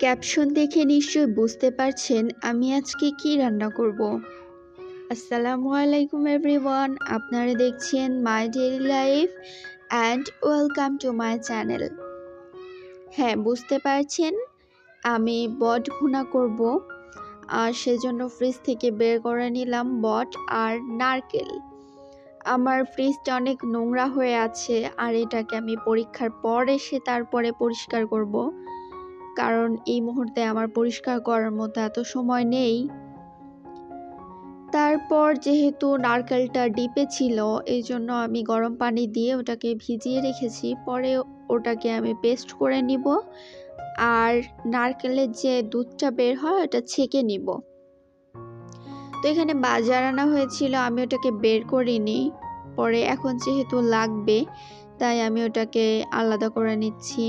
Caption দেখে নিশ্চয়ই বুঝতে পারছেন আমি আজকে কি রান্না করব। আসসালামু আলাইকুম এভরিওয়ান, আপনারা দেখছেন my daily life and welcome to my channel. হ্যাঁ, বুঝতে পারছেন আমি বট ভুনা করব, আর সেজন্য ফ্রিজ থেকে বের করে নিলাম বট আর নারকেল। আমার ফ্রিজটা অনেক নোংরা হয়ে আছে, আর এটাকে আমি পরীক্ষার পর এসে তারপরে পরিষ্কার করব, কারণ এই মুহূর্তে আমার পরিষ্কার করার মতো এত সময় নেই। তারপর যেহেতু নারকেলটা ডিপে ছিল, এই জন্য আমি গরম পানি দিয়ে ওটাকে ভিজিয়ে রেখেছি, পরে ওটাকে আমি পেস্ট করে নিব, আর নারকেলের যে দুধটা বের হয় ওটা ছেঁকে নিব। তো এখানে বাজার আনা হয়েছিল, আমি ওটাকে বের করিনি, পরে এখন যেহেতু লাগবে তাই আমি ওটাকে আলাদা করে নিচ্ছি।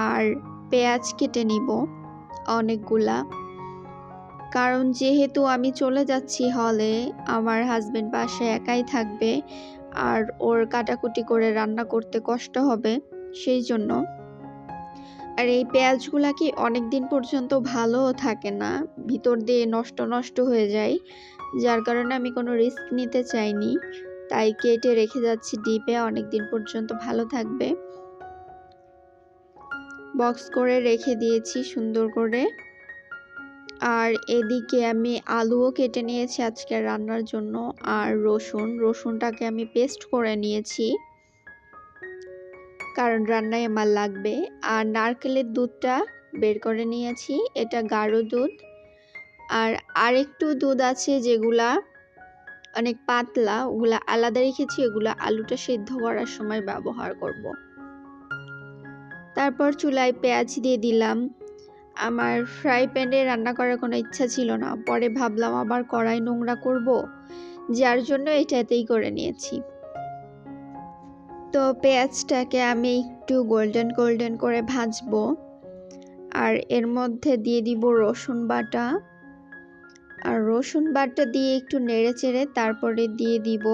আর পেঁয়াজ কেটে নিব অনেকগুলা, কারণ যেহেতু আমি চলে যাচ্ছি হলে, আমার হাজবেন্ড বাসায় একাই থাকবে, আর ওর কাটাকুটি করে রান্না করতে কষ্ট হবে, সেই জন্য। আর এই পেঁয়াজগুলা কি অনেক দিন পর্যন্ত ভালোও থাকে না, ভিতর দিয়ে নষ্ট নষ্ট হয়ে যায়, যার কারণে আমি কোনো রিস্ক নিতে চাইনি, তাই কেটে রেখে যাচ্ছি ডিপে, অনেক দিন পর্যন্ত ভালো থাকবে। বক্স করে রেখে দিয়েছি সুন্দর করে। আর এদিকে আমি আলুও কেটে নিয়েছি আজকে রান্নার জন্য, আর রসুনটাকে আমি পেস্ট করে নিয়েছি, কারণ রান্নায় আমার লাগবে। আর নারকেলের দুধটা বের করে নিয়েছি, এটা গাঢ় দুধ। আর আরেকটু দুধ আছে যেগুলা অনেক পাতলা, ওগুলা আলাদা রেখেছি, ওগুলা আলুটা সিদ্ধ করার সময় ব্যবহার করব। তারপর চুলায় পেঁয়াজ দিয়ে দিলাম। আমার ফ্রাই প্যানে রান্না করার কোনো ইচ্ছা ছিল না, পরে ভাবলাম আবার কড়াই নোংরা করব, যার জন্য এটাতেই করে নিয়েছি। তো পেঁয়াজটাকে আমি একটু গোল্ডেন গোল্ডেন করে ভাজবো, আর এর মধ্যে দিয়ে দিব রসুন বাটা। আর রসুন বাটা দিয়ে একটু নেড়ে চেড়ে তারপরে দিয়ে দিব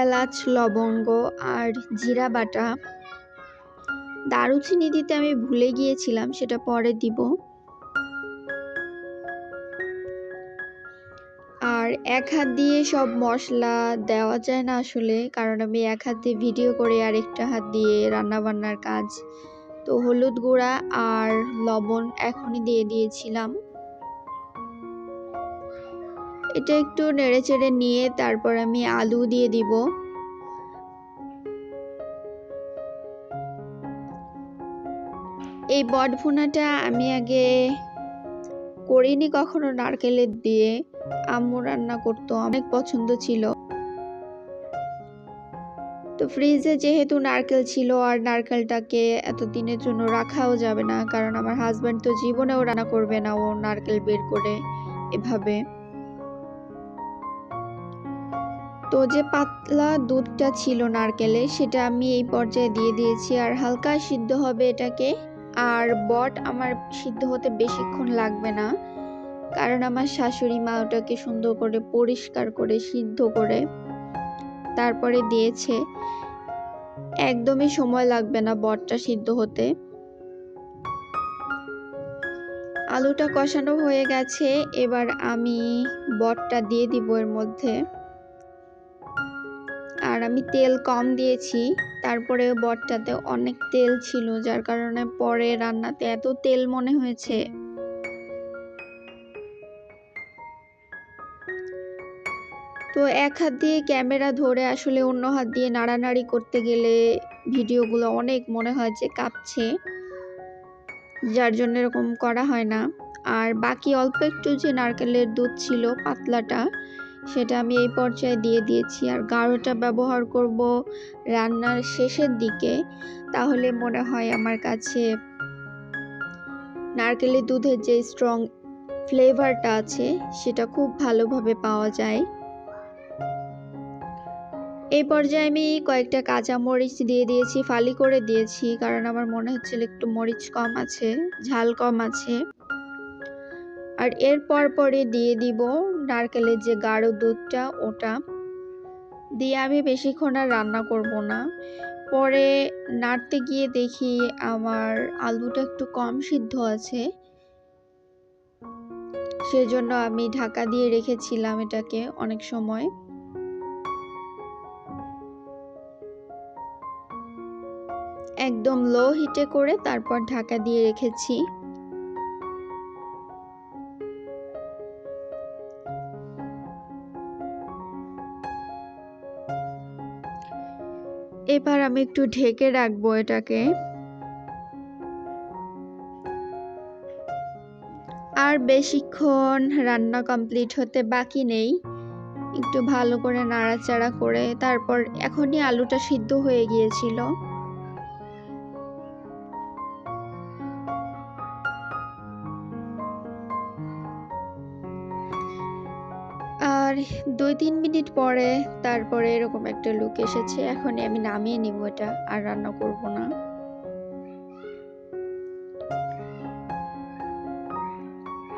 এলাচ, লবঙ্গ আর জিরা বাটা। দারুচিনি দিতে আমি ভুলে গিয়েছিলাম, সেটা পরে দিব। আর এক হাত দিয়ে সব মশলা দেওয়া যায় না আসলে, কারণ আমি এক হাত দিয়ে ভিডিও করে আর একটা হাত দিয়ে রান্না বান্নার কাজ। তো হলুদ গুঁড়া আর লবণ এখনই দিয়ে দিয়েছিলাম। এটা একটু নেড়ে চেড়ে নিয়ে তারপর আমি আলু দিয়ে দিব। এই বট ভুনাটা আমি আগে করিনি কখনো নারকেলের দিয়ে, আম্মু রান্না করতো, অনেক পছন্দ ছিল। তো ফ্রিজে যেহেতু নারকেল ছিল, আর নারকেলটাকে এতদিনের জন্য রাখাও যাবে না, কারণ আমার হাজব্যান্ড তো জীবনেও রান্না করবে না ও নারকেল বের করে এভাবে। তো যে পাতলা দুধটা ছিল নারকেলে, সেটা আমি এই পর্যায়ে দিয়ে দিয়েছি, আর হালকা সিদ্ধ হবে এটাকে। আর বট আমার সিদ্ধ হতে বেশিক্ষণ লাগবে না, কারণ আমার শাশুড়ি মা ওটাকে সুন্দর করে পরিষ্কার করে সিদ্ধ করে তারপরে দিয়েছে, একদমই সময় লাগবে না বটটা সিদ্ধ হতে। আলুটা কষানো হয়ে গেছে, এবার আমি বটটা দিয়ে দিব এর মধ্যে। আর আমি তেল কম দিয়েছি, তারপরেও বটটাতে অনেক তেল ছিল, যার কারণে পরে রান্নাতে এত তেল মনে হয়েছে। তো এক হাত দিয়ে ক্যামেরা ধরে আসলে অন্য হাত দিয়ে নাড়ানাড়ি করতে গেলে ভিডিওগুলো অনেক মনে হয় যে কাঁপছে, যার জন্য এরকম করা হয় না। আর বাকি অল্প একটু যে নারকেলের দুধ ছিল পাতলাটা, সেটা আমি এই পর্যায়ে দিয়ে দিয়েছি। আর গাঢ়টা ব্যবহার করব রান্নার শেষের দিকে, তাহলে মনে হয় আমার কাছে নারকেলের দুধের যে স্ট্রং ফ্লেভারটা আছে সেটা খুব ভালোভাবে পাওয়া যায়। এই পর্যায়ে আমি কয়েকটা কাঁচা মরিচ দিয়ে দিয়েছি, ফালি করে দিয়েছি, কারণ আমার মনে হচ্ছিল একটু মরিচ কম আছে, ঝাল কম আছে। আর এরপর পরে দিয়ে দিব নারকেলের যে গাঢ় দুধটা, ওটা দিয়ে আমি বেশিক্ষণ আর রান্না করব না, পরে নাড়তে গিয়ে দেখি আমার আলুটা একটু কম সিদ্ধ আছে, সেজন্য আমি ঢাকা দিয়ে রেখেছিলাম এটাকে অনেক সময়। একদম লো হিটে করে তারপর ঢাকা দিয়ে রেখেছি। এবার আমি একটু ঢেকে রাখবো এটাকে। আর বেশিক্ষণ রান্না কমপ্লিট হতে বাকি নেই। একটু ভালো করে নাড়াচাড়া করে তারপর এখনই আলুটা সিদ্ধ হয়ে গিয়েছিল। আর ২-৩ মিনিট পরে তারপরে এরকম একটা লুক এসেছে। এখনই আমি নামিয়ে নিব এটা, আর রান্না করব না।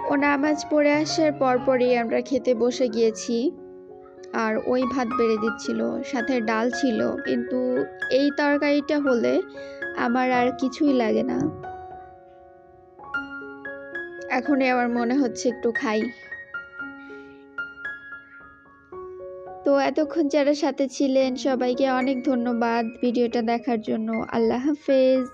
ও নামাজ পড়ে আসার পরপরই আমরা খেতে বসে গিয়েছি। আর ওই ভাত বেড়ে দিচ্ছিল, সাথে ডাল ছিল, কিন্তু এই তরকারিটা হলে আমার আর কিছুই লাগে না। এখনই আমার মনে হচ্ছে একটু খাই। তো এতক্ষণ যারা সাথে ছিলেন সবাইকে অনেক ধন্যবাদ ভিডিওটা দেখার জন্য। আল্লাহ হাফেজ।